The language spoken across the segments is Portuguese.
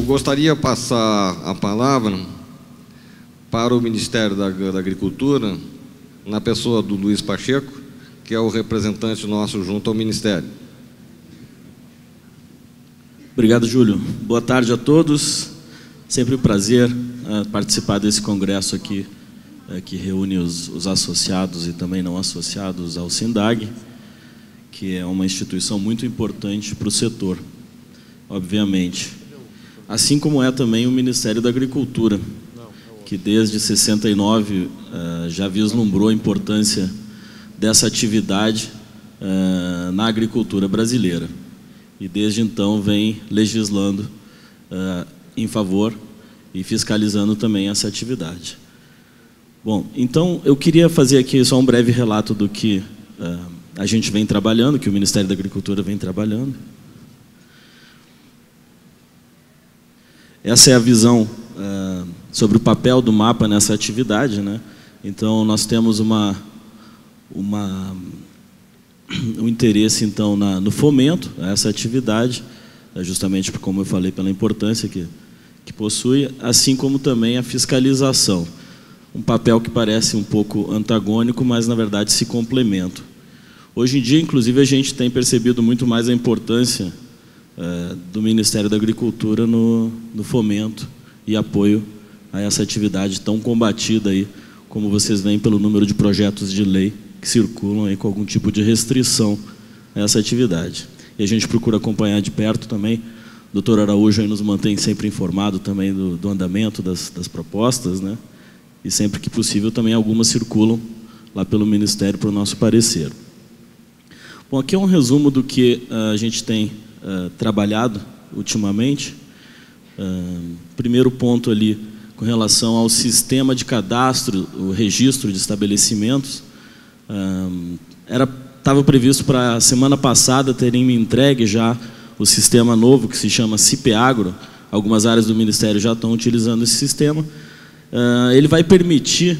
gostaria de passar a palavra para o Ministério da Agricultura, na pessoa do Luiz Pacheco, que é o representante nosso junto ao Ministério. Obrigado, Júlio. Boa tarde a todos. Sempre um prazer participar desse congresso aqui, que reúne os associados e também não associados ao SINDAG, que é uma instituição muito importante para o setor, obviamente. Assim como é também o Ministério da Agricultura, que desde 69 já vislumbrou a importância dessa atividade na agricultura brasileira. E desde então vem legislando em favor e fiscalizando também essa atividade. Bom, então eu queria fazer aqui só um breve relato do que a gente vem trabalhando, que o Ministério da Agricultura vem trabalhando. Essa é a visão sobre o papel do MAPA nessa atividade, né? Então, nós temos um interesse, então, no fomento a essa atividade, justamente, como eu falei, pela importância que possui, assim como também a fiscalização. Um papel que parece um pouco antagônico, mas, na verdade, se complementam. Hoje em dia, inclusive, a gente tem percebido muito mais a importância do Ministério da Agricultura no fomento e apoio a essa atividade tão combatida aí, como vocês veem pelo número de projetos de lei que circulam aí com algum tipo de restrição a essa atividade. E a gente procura acompanhar de perto também. O doutor Araújo aí nos mantém sempre informado também do andamento das propostas, né? E sempre que possível também algumas circulam lá pelo Ministério para o nosso parecer. Bom, aqui é um resumo do que a gente tem trabalhado ultimamente. Primeiro ponto ali, com relação ao sistema de cadastro, o registro de estabelecimentos, estava previsto para a semana passada terem me entregue já o sistema novo, que se chama CIPEAGRO. Algumas áreas do Ministério já estão utilizando esse sistema. Ele vai permitir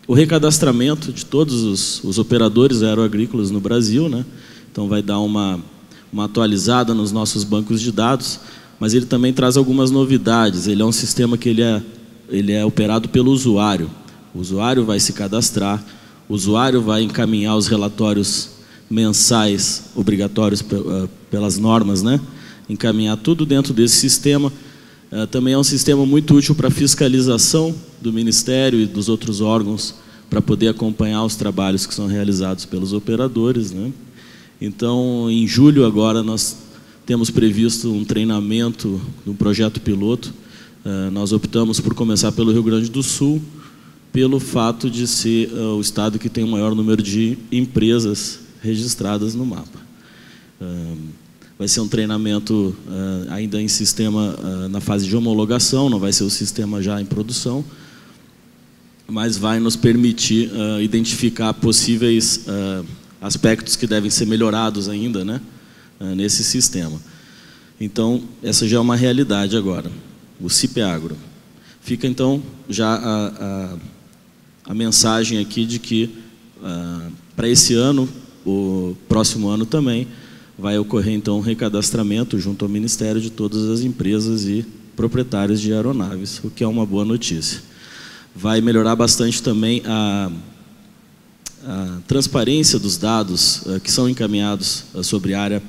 o recadastramento de todos os operadores aeroagrícolas no Brasil, né? Então vai dar uma atualizada nos nossos bancos de dados, mas ele também traz algumas novidades. Ele é um sistema que ele é operado pelo usuário. O usuário vai se cadastrar, o usuário vai encaminhar os relatórios mensais obrigatórios pelas normas, né? Encaminhar tudo dentro desse sistema. Também é um sistema muito útil para a fiscalização do Ministério e dos outros órgãos, para poder acompanhar os trabalhos que são realizados pelos operadores, né? Então, em julho agora, nós temos previsto um treinamento do projeto piloto. Nós optamos por começar pelo Rio Grande do Sul, pelo fato de ser o estado que tem o maior número de empresas registradas no MAPA. Vai ser um treinamento ainda em sistema, na fase de homologação, não vai ser o sistema já em produção, mas vai nos permitir identificar possíveis aspectos que devem ser melhorados ainda, né, nesse sistema. Então, essa já é uma realidade agora, o CIPEAGRO. Fica, então, já a mensagem aqui de que, para esse ano, o próximo ano também, vai ocorrer, então, um recadastramento junto ao Ministério de todas as empresas e proprietários de aeronaves, o que é uma boa notícia. Vai melhorar bastante também a transparência dos dados que são encaminhados sobre área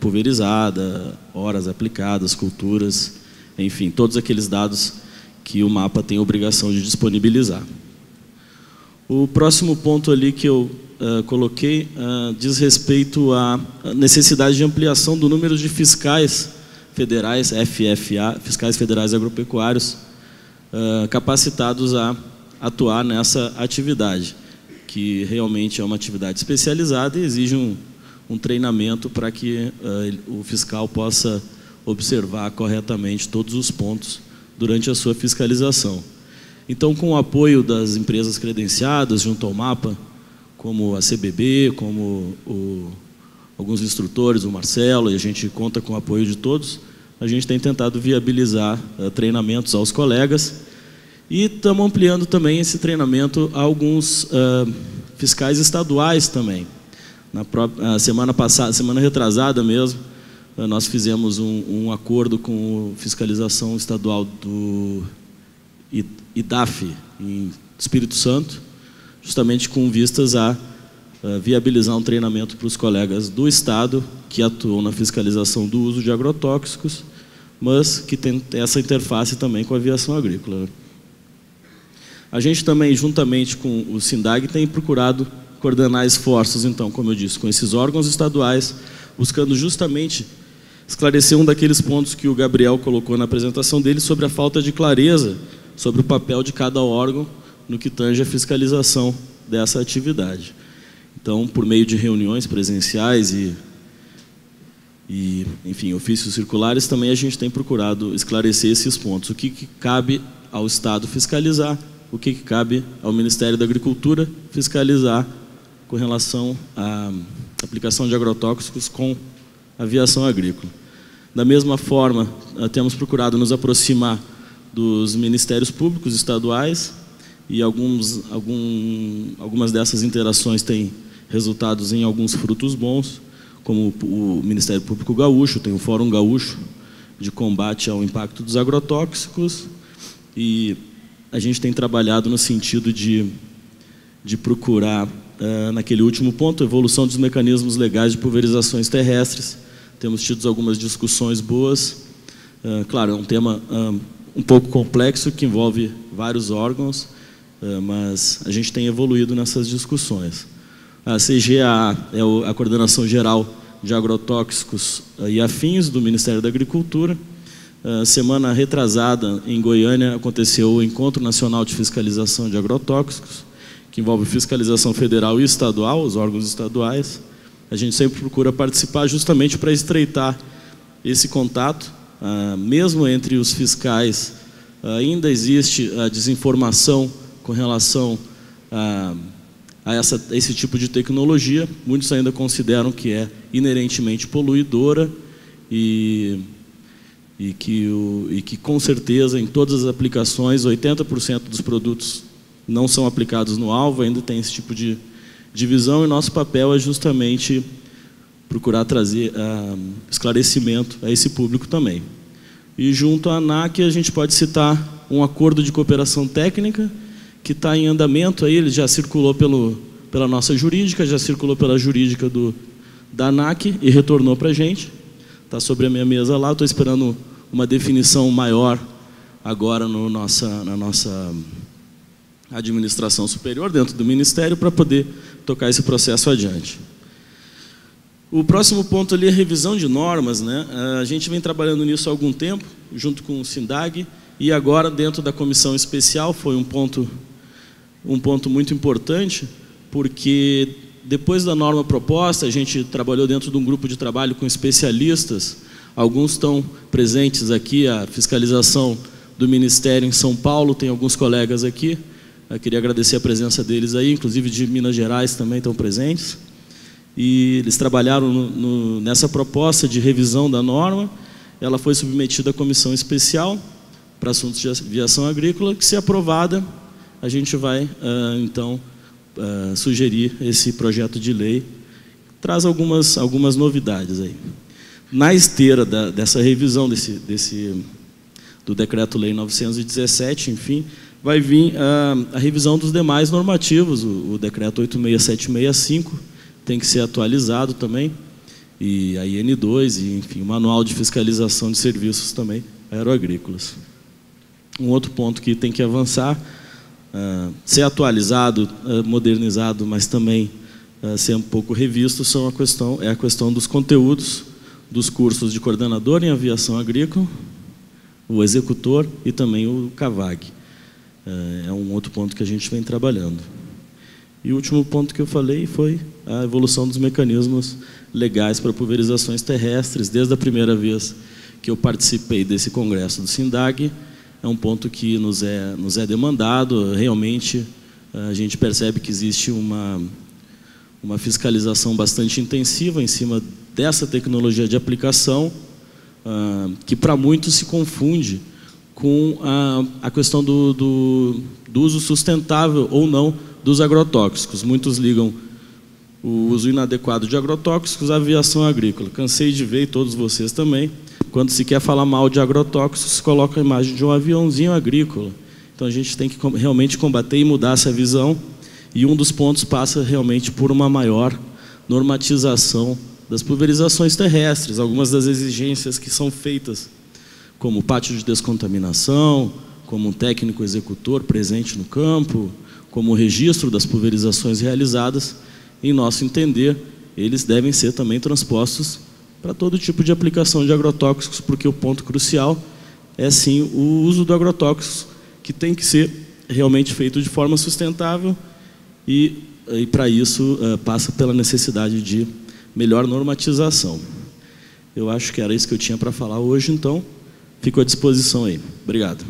pulverizada, horas aplicadas, culturas, enfim, todos aqueles dados que o MAPA tem a obrigação de disponibilizar. O próximo ponto ali que eu coloquei diz respeito à necessidade de ampliação do número de fiscais federais, FFA, fiscais federais agropecuários, capacitados a atuar nessa atividade, que realmente é uma atividade especializada e exige um treinamento para que o fiscal possa observar corretamente todos os pontos durante a sua fiscalização. Então, com o apoio das empresas credenciadas junto ao MAPA, como a CBB, como alguns instrutores, o Marcelo, e a gente conta com o apoio de todos, a gente tem tentado viabilizar treinamentos aos colegas e estamos ampliando também esse treinamento a alguns fiscais estaduais também. Na semana passada, semana retrasada mesmo, nós fizemos um acordo com a fiscalização estadual do IDAF, em Espírito Santo, justamente com vistas a viabilizar um treinamento para os colegas do Estado que atuam na fiscalização do uso de agrotóxicos, mas que tem essa interface também com a aviação agrícola. A gente também, juntamente com o SINDAG, tem procurado coordenar esforços, então, como eu disse, com esses órgãos estaduais, buscando justamente esclarecer um daqueles pontos que o Gabriel colocou na apresentação dele sobre a falta de clareza sobre o papel de cada órgão no que tange a fiscalização dessa atividade. Então, por meio de reuniões presenciais e enfim, ofícios circulares, também a gente tem procurado esclarecer esses pontos. O que cabe ao Estado fiscalizar, o que cabe ao Ministério da Agricultura fiscalizar com relação à aplicação de agrotóxicos com a aviação agrícola. Da mesma forma, temos procurado nos aproximar dos ministérios públicos estaduais e algumas dessas interações têm resultados em alguns frutos bons, como o Ministério Público Gaúcho, tem o Fórum Gaúcho de Combate ao Impacto dos Agrotóxicos, e a gente tem trabalhado no sentido de procurar, naquele último ponto, a evolução dos mecanismos legais de pulverizações terrestres. Temos tido algumas discussões boas. Claro, é um tema um pouco complexo, que envolve vários órgãos, mas a gente tem evoluído nessas discussões. A CGA é a Coordenação Geral de Agrotóxicos e Afins do Ministério da Agricultura. Semana retrasada, em Goiânia, aconteceu o Encontro Nacional de Fiscalização de Agrotóxicos, que envolve fiscalização federal e estadual, os órgãos estaduais. A gente sempre procura participar justamente para estreitar esse contato. Mesmo entre os fiscais, ainda existe a desinformação com relação a esse tipo de tecnologia. Muitos ainda consideram que é inerentemente poluidora e que com certeza em todas as aplicações 80% dos produtos não são aplicados no alvo, ainda tem esse tipo de divisão, e nosso papel é justamente procurar trazer esclarecimento a esse público também. E junto à ANAC a gente pode citar um acordo de cooperação técnica que está em andamento, aí ele já circulou pela nossa jurídica, já circulou pela jurídica da ANAC e retornou para a gente. Está sobre a minha mesa lá, estou esperando uma definição maior agora na nossa administração superior, dentro do Ministério, para poder tocar esse processo adiante. O próximo ponto ali é a revisão de normas, né? A gente vem trabalhando nisso há algum tempo, junto com o SINDAG, e agora dentro da comissão especial foi um ponto muito importante, porque depois da norma proposta, a gente trabalhou dentro de um grupo de trabalho com especialistas, alguns estão presentes aqui, a fiscalização do Ministério em São Paulo, tem alguns colegas aqui, eu queria agradecer a presença deles aí, inclusive de Minas Gerais também estão presentes, e eles trabalharam nessa proposta de revisão da norma. Ela foi submetida à comissão especial para assuntos de aviação agrícola, que, se aprovada, a gente vai, então, sugerir esse projeto de lei. Traz algumas novidades aí. Na esteira dessa revisão do Decreto-Lei 917, enfim, vai vir a revisão dos demais normativos, o Decreto 86765, tem que ser atualizado também, e a IN2, e, enfim, o Manual de Fiscalização de Serviços também aeroagrícolas. Um outro ponto que tem que avançar, ser atualizado, modernizado, mas também ser um pouco revisto, é a questão dos conteúdos dos cursos de coordenador em aviação agrícola, o executor e também o CAVAG. É um outro ponto que a gente vem trabalhando. E o último ponto que eu falei foi a evolução dos mecanismos legais para pulverizações terrestres. Desde a primeira vez que eu participei desse congresso do SINDAG, é um ponto que nos é demandado. Realmente, a gente percebe que existe uma fiscalização bastante intensiva em cima dessa tecnologia de aplicação, que para muitos se confunde com a questão do uso sustentável ou não dos agrotóxicos. Muitos ligam o uso inadequado de agrotóxicos, a aviação agrícola. Cansei de ver, e todos vocês também, quando se quer falar mal de agrotóxicos, se coloca a imagem de um aviãozinho agrícola. Então a gente tem que realmente combater e mudar essa visão, e um dos pontos passa realmente por uma maior normatização das pulverizações terrestres. Algumas das exigências que são feitas, como pátio de descontaminação, como um técnico executor presente no campo, como o registro das pulverizações realizadas, em nosso entender, eles devem ser também transpostos para todo tipo de aplicação de agrotóxicos, porque o ponto crucial é sim o uso do agrotóxico, que tem que ser realmente feito de forma sustentável, e para isso passa pela necessidade de melhor normatização. Eu acho que era isso que eu tinha para falar hoje, então fico à disposição aí. Obrigado.